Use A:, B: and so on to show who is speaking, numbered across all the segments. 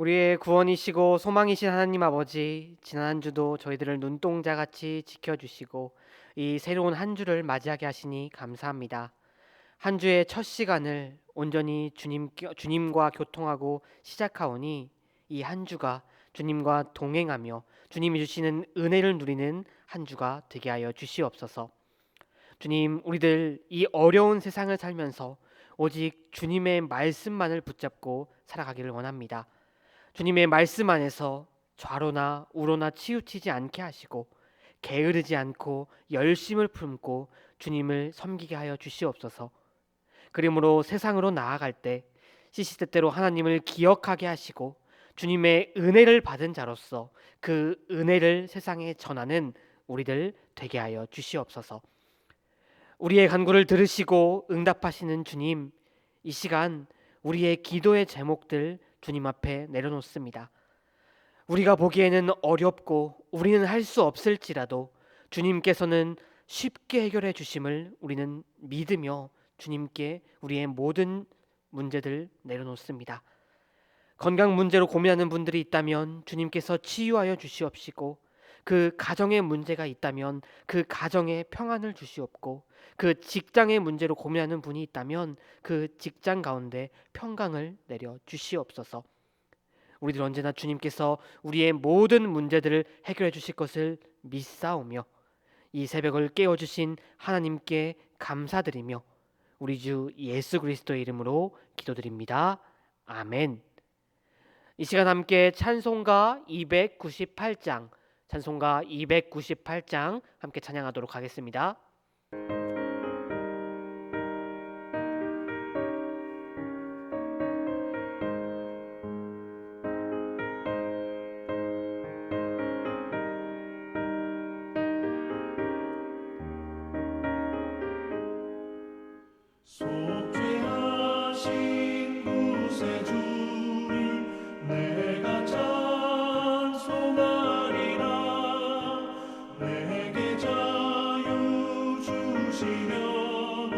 A: 우리의 구원이시고 소망이신 하나님 아버지, 지난 한 주도 저희들을 눈동자같이 지켜주시고 이 새로운 한 주를 맞이하게 하시니 감사합니다. 한 주의 첫 시간을 온전히 주님과 교통하고 시작하오니 이 한 주가 주님과 동행하며 주님이 주시는 은혜를 누리는 한 주가 되게 하여 주시옵소서. 주님, 우리들 이 어려운 세상을 살면서 오직 주님의 말씀만을 붙잡고 살아가기를 원합니다. 주님의 말씀 안에서 좌로나 우로나 치우치지 않게 하시고 게으르지 않고 열심을 품고 주님을 섬기게 하여 주시옵소서. 그러므로 세상으로 나아갈 때 시시때때로 하나님을 기억하게 하시고 주님의 은혜를 받은 자로서 그 은혜를 세상에 전하는 우리들 되게 하여 주시옵소서. 우리의 간구를 들으시고 응답하시는 주님, 이 시간 우리의 기도의 제목들 주님 앞에 내려놓습니다. 우리가 보기에는 어렵고 우리는 할 수 없을지라도 주님께서는 쉽게 해결해 주심을 우리는 믿으며 주님께 우리의 모든 문제들 내려놓습니다. 건강 문제로 고민하는 분들이 있다면 주님께서 치유하여 주시옵시고, 그 가정에 문제가 있다면 그 가정에 평안을 주시옵고, 그 직장의 문제로 고민하는 분이 있다면 그 직장 가운데 평강을 내려 주시옵소서. 우리들 언제나 주님께서 우리의 모든 문제들을 해결해 주실 것을 믿사오며 이 새벽을 깨워주신 하나님께 감사드리며 우리 주 예수 그리스도의 이름으로 기도드립니다. 아멘. 이 시간 함께 찬송가 298장 함께 찬양하도록 하겠습니다.
B: 속죄하신 구세주를 내가 찬송하리라. 내게 자유 주시려고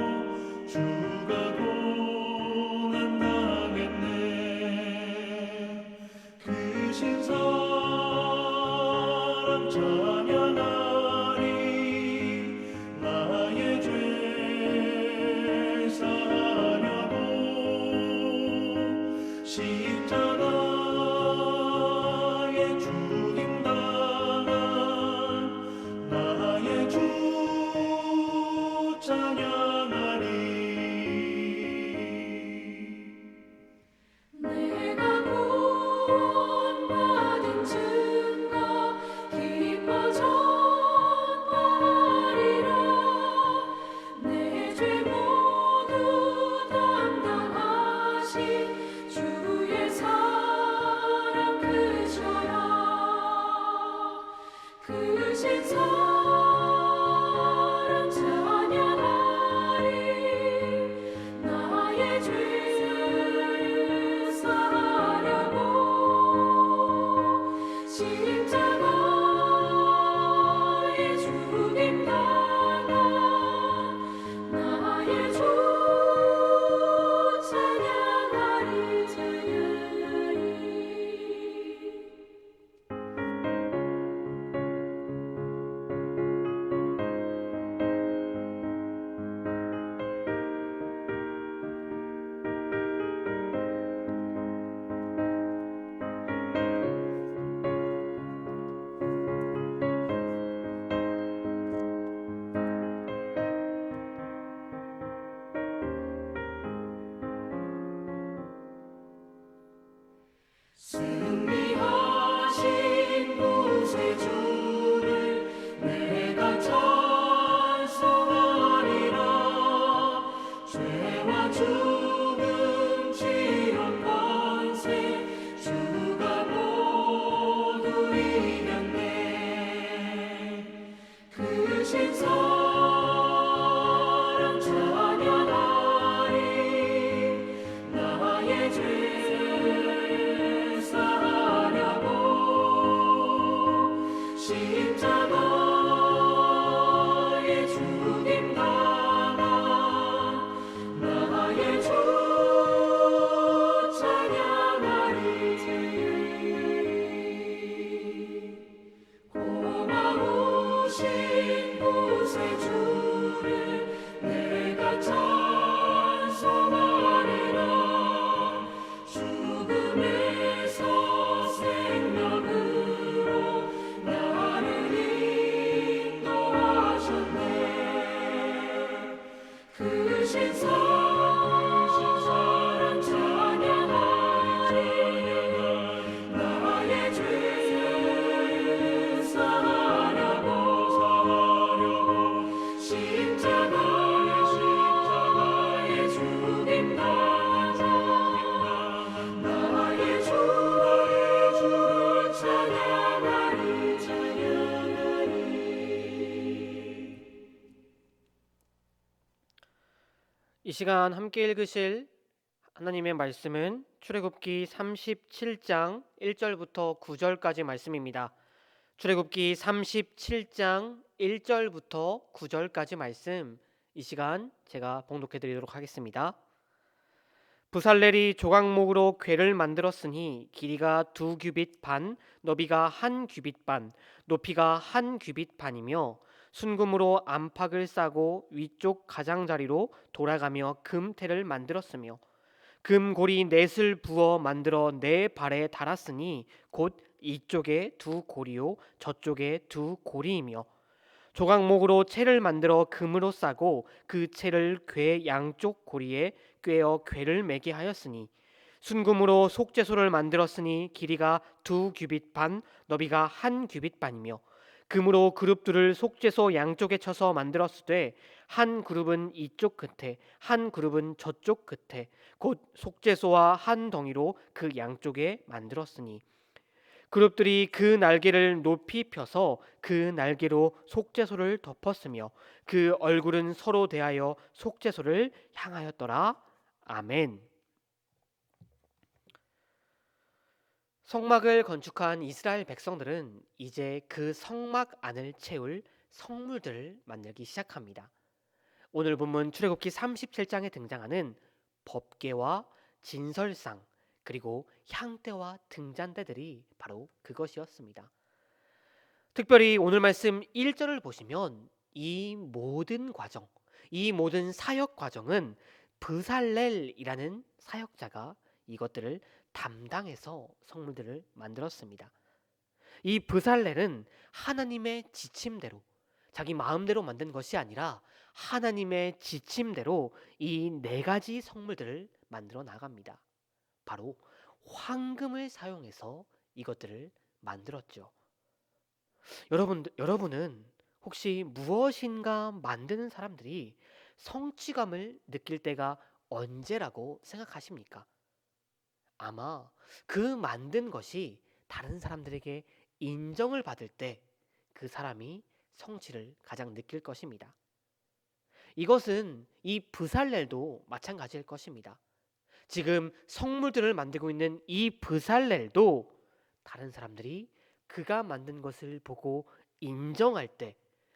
B: 주가 고난당했네. 그 신사랑 찬양하리. 나의 죄 사하려고 십자가에 죽임당한 나의 주 찬양하리.
C: 내가 구원받은 증거 기뻐 전파하리라. 내 죄 모두 담당하신 주의 사
A: 이 시간 함께 읽으실 하나님의 말씀은 출애굽기 37장 1절부터 9절까지 말씀입니다. 출애굽기 37장 1절부터 9절까지 말씀, 이 시간 제가 봉독해 드리도록 하겠습니다. 부살렐이 조각목으로 궤를 만들었으니 길이가 2규빗 반, 너비가 1규빗 반, 높이가 1규빗 반이며 순금으로 안팎을 싸고 위쪽 가장자리로 돌아가며 금테를 만들었으며 금고리 넷을 부어 만들어 네 발에 달았으니 곧 이쪽에 2고리요 저쪽에 2고리이며 조각목으로 채를 만들어 금으로 싸고 그 채를 궤 양쪽 고리에 꿰어 궤를 매게 하였으니 순금으로 속죄소를 만들었으니 길이가 2규빗 반, 너비가 1규빗 반이며 금으로 그룹들을 속죄소 양쪽에 쳐서 만들었으되 한 그룹은 이쪽 끝에 한 그룹은 저쪽 끝에 곧 속죄소와 한 덩이로 그 양쪽에 만들었으니 그룹들이 그 날개를 높이 펴서 그 날개로 속죄소를 덮었으며 그 얼굴은 서로 대하여 속죄소를 향하였더라. 아멘. 성막을 건축한 이스라엘 백성들은 이제 그 성막 안을 채울 성물들을 만들기 시작합니다. 오늘 본문 출애굽기 37장에 등장하는 법궤와 진설상 그리고 향대와 등잔대들이 바로 그것이었습니다. 특별히 오늘 말씀 1절을 보시면 이 모든 과정, 이 모든 사역 과정은 브살렐이라는 사역자가 이것들을 담당해서 성물들을 만들었습니다. 이 브살렐은 하나님의 지침대로 자기 마음대로 만든 것이 아니라 하나님의 지침대로 이 네 가지 성물들을 만들어 나갑니다. 바로 황금을 사용해서 이것들을 만들었죠. 여러분은 혹시 무엇인가 만드는 사람들이 성취감을 느낄 때가 언제라고 생각하십니까? 아마 그 만든 것이 다른 사람들에게 인정을 받을 때 그 사람이 성취를 가장 느낄 것입니다. 이것은 이 브살렐도 마찬가지일 것입니다. 지금 성물들을 만들고 있는 이 브살렐도 다른 사람들이 그가 만든 것을 보고 인정할 때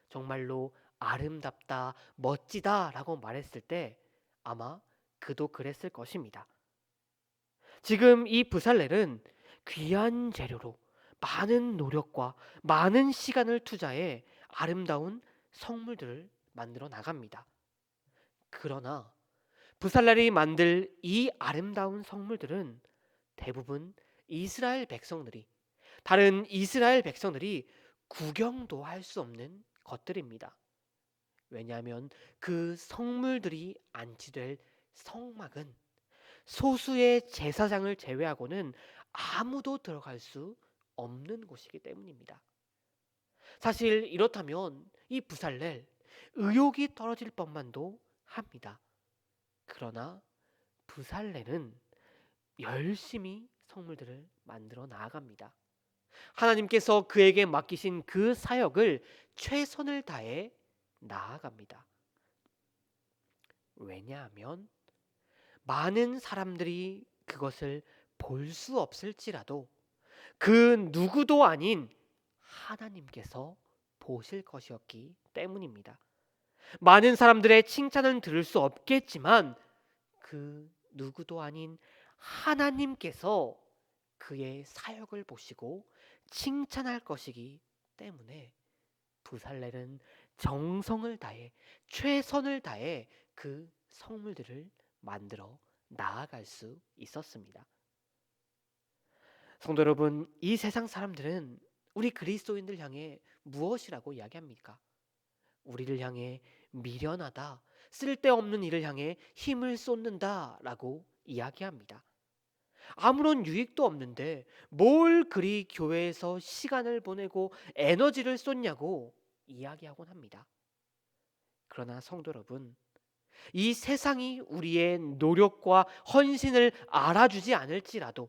A: 정말로 아름답다, 멋지다 라고 말했을 때 아마 그도 그랬을 것입니다. 지금 이 브살렐은 귀한 재료로 많은 노력과 많은 시간을 투자해 아름다운 성물들을 만들어 나갑니다. 그러나 브살렐이 만들 이 아름다운 성물들은 대부분 다른 이스라엘 백성들이 구경도 할 수 없는 것들입니다. 왜냐하면 그 성물들이 안치될 성막은 소수의 제사장을 제외하고는 아무도 들어갈 수 없는 곳이기 때문입니다. 사실 이렇다면 이 브살렐 의욕이 떨어질 법만도 합니다. 그러나 브살렐은 열심히 성물들을 만들어 나아갑니다. 하나님께서 그에게 맡기신 그 사역을 최선을 다해 나아갑니다. 왜냐하면 많은 사람들이 그것을 볼 수 없을지라도 그 누구도 아닌 하나님께서 보실 것이었기 때문입니다. 많은 사람들의 칭찬은 들을 수 없겠지만 그 누구도 아닌 하나님께서 그의 사역을 보시고 칭찬할 것이기 때문에 브살렐은 정성을 다해 최선을 다해 그 성물들을 만들어 나아갈 수 있었습니다. 성도 여러분, 이 세상 사람들은 우리 그리스도인들 향해 무엇이라고 이야기합니까? 우리를 향해 미련하다, 쓸데없는 일을 향해 힘을 쏟는다 라고 이야기합니다. 아무런 유익도 없는데 뭘 그리 교회에서 시간을 보내고 에너지를 쏟냐고 이야기하곤 합니다. 그러나 성도 여러분, 이 세상이 우리의 노력과 헌신을 알아주지 않을지라도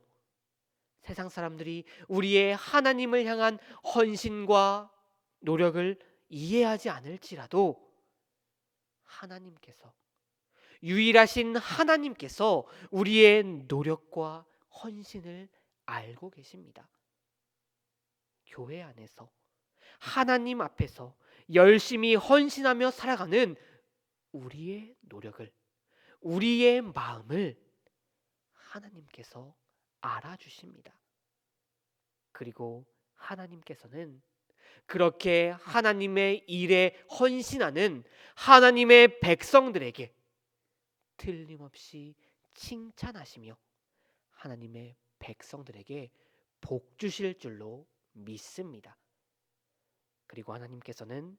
A: 세상 사람들이 우리의 하나님을 향한 헌신과 노력을 이해하지 않을지라도 하나님께서 유일하신 하나님께서 우리의 노력과 헌신을 알고 계십니다. 교회 안에서 하나님 앞에서 열심히 헌신하며 살아가는 우리의 노력을, 우리의 마음을 하나님께서 알아주십니다. 그리고 하나님께서는 그렇게 하나님의 일에 헌신하는 하나님의 백성들에게 틀림없이 칭찬하시며 하나님의 백성들에게 복 주실 줄로 믿습니다. 그리고 하나님께서는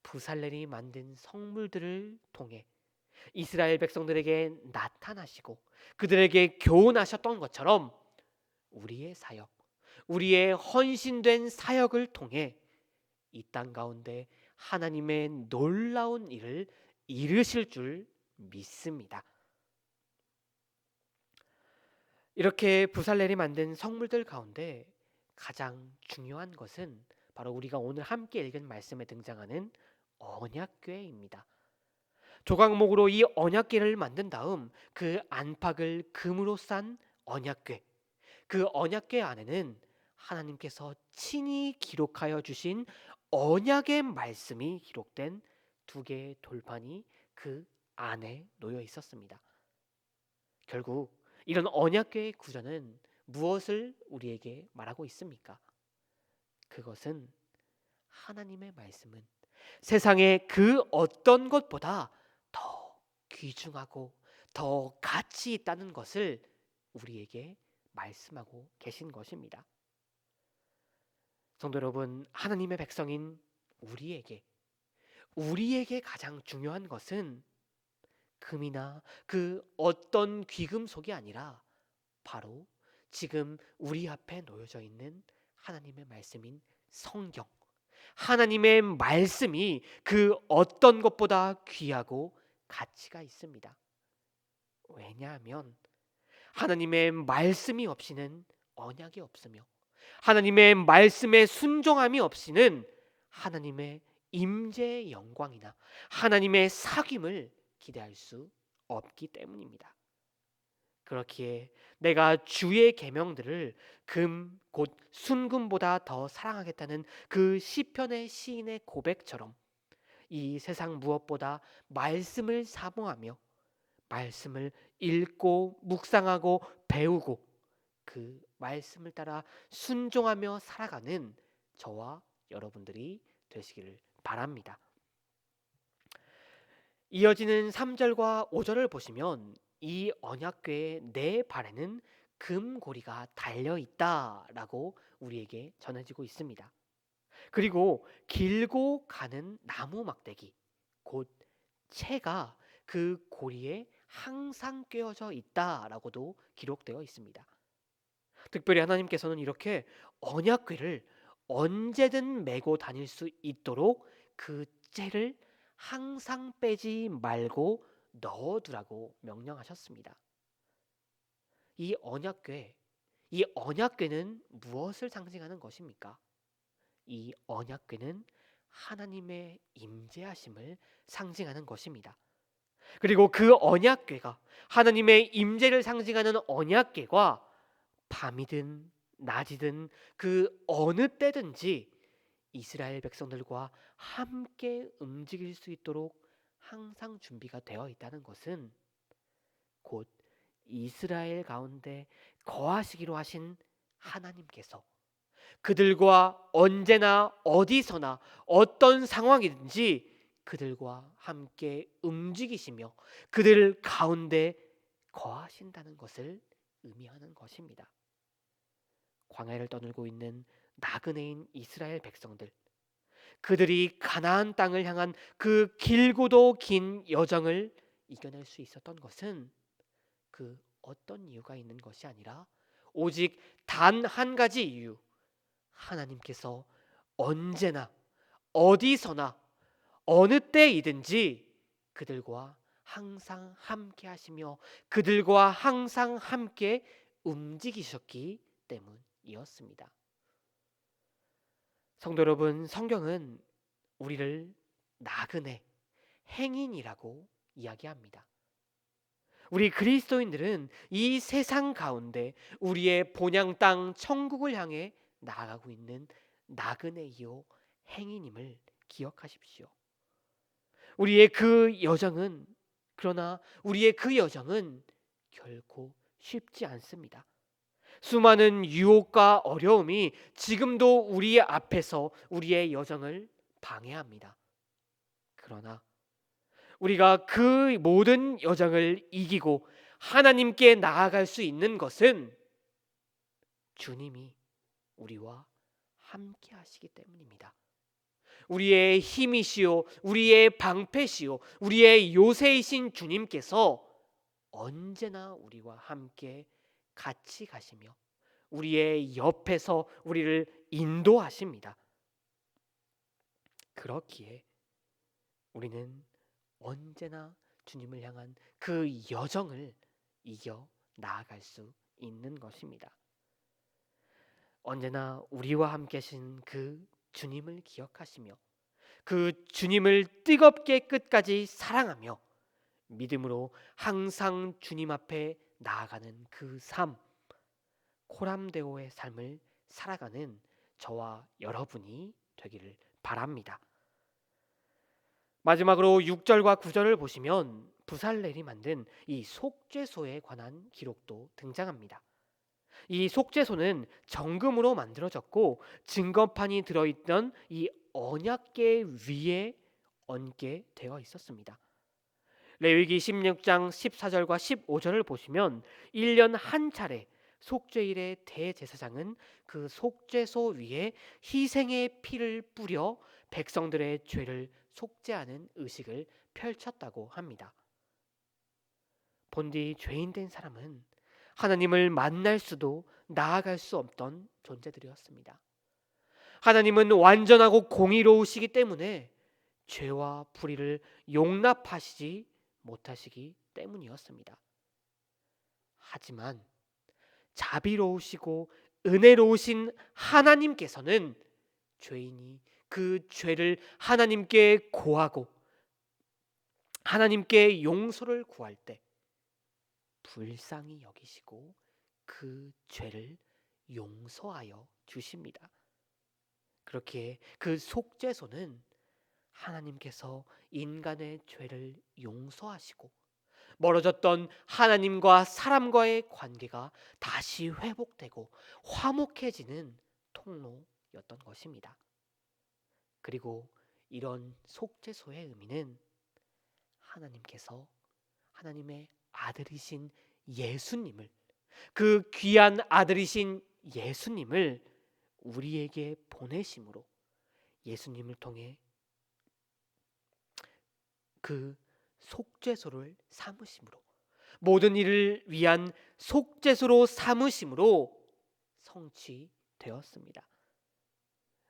A: 부살렐이 만든 성물들을 통해 이스라엘 백성들에게 나타나시고 그들에게 교훈하셨던 것처럼 우리의 사역, 우리의 헌신된 사역을 통해 이 땅 가운데 하나님의 놀라운 일을 이루실 줄 믿습니다. 이렇게 부살렐이 만든 성물들 가운데 가장 중요한 것은 바로 우리가 오늘 함께 읽은 말씀에 등장하는 언약궤입니다. 조각목으로 이 언약궤를 만든 다음 그 안팎을 금으로 싼 언약궤, 그 언약궤 안에는 하나님께서 친히 기록하여 주신 언약의 말씀이 기록된 2개의 돌판이 그 안에 놓여 있었습니다. 결국 이런 언약궤의 구조는 무엇을 우리에게 말하고 있습니까? 그것은 하나님의 말씀은 세상의 그 어떤 것보다 더 귀중하고 더 가치 있다는 것을 우리에게 말씀하고 계신 것입니다. 성도 여러분, 하나님의 백성인 우리에게 가장 중요한 것은 금이나 그 어떤 귀금속이 아니라 바로 지금 우리 앞에 놓여져 있는 하나님의 말씀인 성경, 하나님의 말씀이 그 어떤 것보다 귀하고 가치가 있습니다. 왜냐하면 하나님의 말씀이 없이는 언약이 없으며 하나님의 말씀에 순종함이 없이는 하나님의 임재의 영광이나 하나님의 사귐을 기대할 수 없기 때문입니다. 그렇기에 내가 주의 계명들을 금 곧 순금보다 더 사랑하겠다는 그 시편의 시인의 고백처럼 이 세상 무엇보다 말씀을 사모하며 말씀을 읽고 묵상하고 배우고 그 말씀을 따라 순종하며 살아가는 저와 여러분들이 되시기를 바랍니다. 이어지는 3절과 5절을 보시면 이 언약궤의 네 발에는 금고리가 달려 있다라고 우리에게 전해지고 있습니다. 그리고 길고 가는 나무 막대기, 곧 채가 그 고리에 항상 꿰어져 있다라고도 기록되어 있습니다. 특별히 하나님께서는 이렇게 언약궤를 언제든 메고 다닐 수 있도록 그 채를 항상 빼지 말고 넣어두라고 명령하셨습니다. 이 언약궤는 무엇을 상징하는 것입니까? 이 언약궤는 하나님의 임재하심을 상징하는 것입니다. 그리고 그 언약궤가 하나님의 임재를 상징하는 언약궤가 밤이든 낮이든 그 어느 때든지 이스라엘 백성들과 함께 움직일 수 있도록 항상 준비가 되어 있다는 것은 곧 이스라엘 가운데 거하시기로 하신 하나님께서 그들과 언제나 어디서나 어떤 상황이든지 그들과 함께 움직이시며 그들 가운데 거하신다는 것을 의미하는 것입니다. 광야를 떠들고 있는 나그네인 이스라엘 백성들, 그들이 가나안 땅을 향한 그 길고도 긴 여정을 이겨낼 수 있었던 것은 그 어떤 이유가 있는 것이 아니라 오직 단 한 가지 이유, 하나님께서 언제나 어디서나 어느 때이든지 그들과 항상 함께 하시며 그들과 항상 함께 움직이셨기 때문이었습니다. 성도 여러분, 성경은 우리를 나그네, 행인이라고 이야기합니다. 우리 그리스도인들은 이 세상 가운데 우리의 본향 땅 천국을 향해 나아가고 있는 나그네이요 행인임을 기억하십시오. 그러나 우리의 그 여정은 결코 쉽지 않습니다. 수많은 유혹과 어려움이 지금도 우리의 앞에서 우리의 여정을 방해합니다. 그러나 우리가 그 모든 여정을 이기고 하나님께 나아갈 수 있는 것은 주님이 우리와 함께 하시기 때문입니다. 우리의 힘이시요 우리의 방패시요 우리의 요새이신 주님께서 언제나 우리와 함께 같이 가시며 우리의 옆에서 우리를 인도하십니다. 그렇기에 우리는 언제나 주님을 향한 그 여정을 이겨 나아갈 수 있는 것입니다. 언제나 우리와 함께 하신 그 주님을 기억하시며 그 주님을 뜨겁게 끝까지 사랑하며 믿음으로 항상 주님 앞에 나아가는 그 삶, 코람데오의 삶을 살아가는 저와 여러분이 되기를 바랍니다. 마지막으로 6절과 9절을 보시면 부살렐이 만든 이 속죄소에 관한 기록도 등장합니다. 이 속죄소는 정금으로 만들어졌고 증거판이 들어있던 이 언약궤 위에 얹게 되어 있었습니다. 레위기 16장 14절과 15절을 보시면 1년 한 차례 속죄일의 대제사장은 그 속죄소 위에 희생의 피를 뿌려 백성들의 죄를 속죄하는 의식을 펼쳤다고 합니다. 본디 죄인된 사람은 하나님을 만날 수도 나아갈 수 없던 존재들이었습니다. 하나님은 완전하고 공의로우시기 때문에 죄와 불의를 용납하시지 못하시기 때문이었습니다. 하지만 자비로우시고 은혜로우신 하나님께서는 죄인이 그 죄를 하나님께 고하고 하나님께 용서를 구할 때 불쌍히 여기시고 그 죄를 용서하여 주십니다. 그렇게 그 속죄소는 하나님께서 인간의 죄를 용서하시고 멀어졌던 하나님과 사람과의 관계가 다시 회복되고 화목해지는 통로였던 것입니다. 그리고 이런 속죄소의 의미는 하나님께서 하나님의 아들이신 예수님을, 그 귀한 아들이신 예수님을 우리에게 보내심으로, 예수님을 통해 그 속죄소를 삼으심으로, 모든 일을 위한 속죄소로 삼으심으로 성취되었습니다.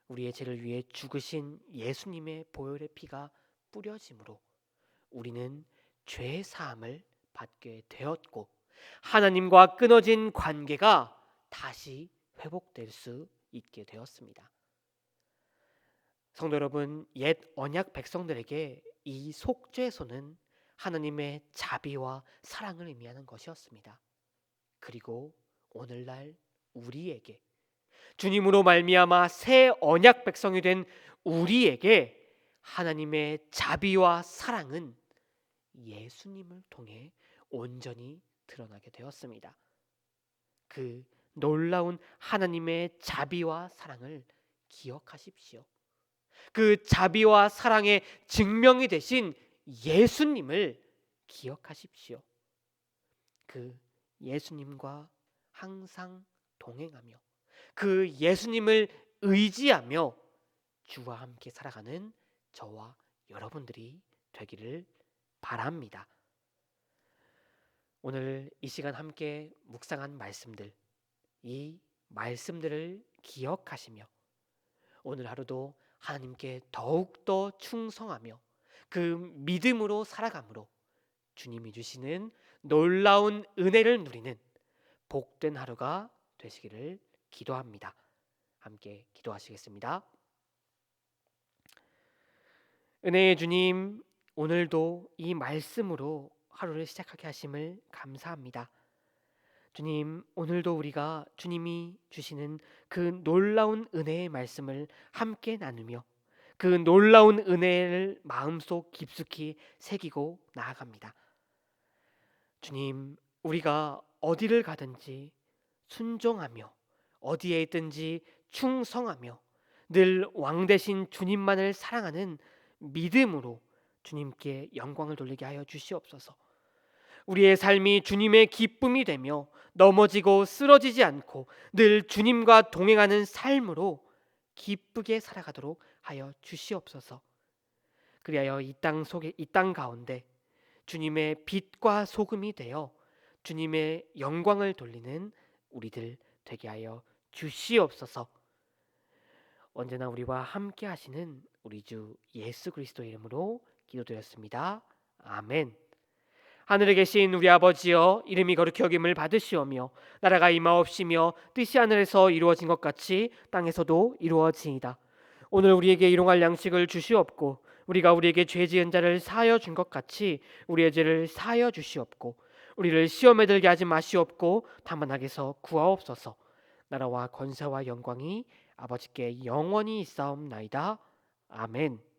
A: 우리의 죄를 위해 죽으신 예수님의 보혈의 피가 뿌려짐으로 우리는 죄 사함을 받게 되었고 하나님과 끊어진 관계가 다시 회복될 수 있게 되었습니다. 성도 여러분, 옛 언약 백성들에게 이 속죄소는 하나님의 자비와 사랑을 의미하는 것이었습니다. 그리고 오늘날 우리에게, 주님으로 말미암아 새 언약 백성이 된 우리에게 하나님의 자비와 사랑은 예수님을 통해 온전히 드러나게 되었습니다. 그 놀라운 하나님의 자비와 사랑을 기억하십시오. 그 자비와 사랑의 증명이 되신 예수님을 기억하십시오. 그 예수님과 항상 동행하며 그 예수님을 의지하며 주와 함께 살아가는 저와 여러분들이 되기를 바랍니다. 오늘 이 시간 함께 묵상한 말씀들, 이 말씀들을 기억하시며 오늘 하루도 하나님께 더욱더 충성하며 그 믿음으로 살아감으로 주님이 주시는 놀라운 은혜를 누리는 복된 하루가 되시기를 기도합니다. 함께 기도하시겠습니다. 은혜의 주님, 오늘도 이 말씀으로 하루를 시작하게 하심을 감사합니다. 주님, 오늘도 우리가 주님이 주시는 그 놀라운 은혜의 말씀을 함께 나누며 그 놀라운 은혜를 마음속 깊숙이 새기고 나아갑니다. 주님, 우리가 어디를 가든지 순종하며 어디에 있든지 충성하며 늘 왕 대신 주님만을 사랑하는 믿음으로 주님께 영광을 돌리게 하여 주시옵소서. 우리의 삶이 주님의 기쁨이 되며 넘어지고 쓰러지지 않고 늘 주님과 동행하는 삶으로 기쁘게 살아가도록 하여 주시옵소서. 그리하여 이 땅 가운데 주님의 빛과 소금이 되어 주님의 영광을 돌리는 우리들 되게 하여 주시옵소서. 언제나 우리와 함께 하시는 우리 주 예수 그리스도 이름으로 기도드렸습니다. 아멘. 하늘에 계신 우리 아버지여, 이름이 거룩히 여김을 받으시오며 나라가 임하옵시며 뜻이 하늘에서 이루어진 것 같이 땅에서도 이루어지이다. 오늘 우리에게 일용할 양식을 주시옵고 우리가 우리에게 죄 지은 자를 사하여 준 것 같이 우리의 죄를 사하여 주시옵고 우리를 시험에 들게 하지 마시옵고 다만 악에서 구하옵소서. 나라와 권세와 영광이 아버지께 영원히 있사옵나이다. 아멘.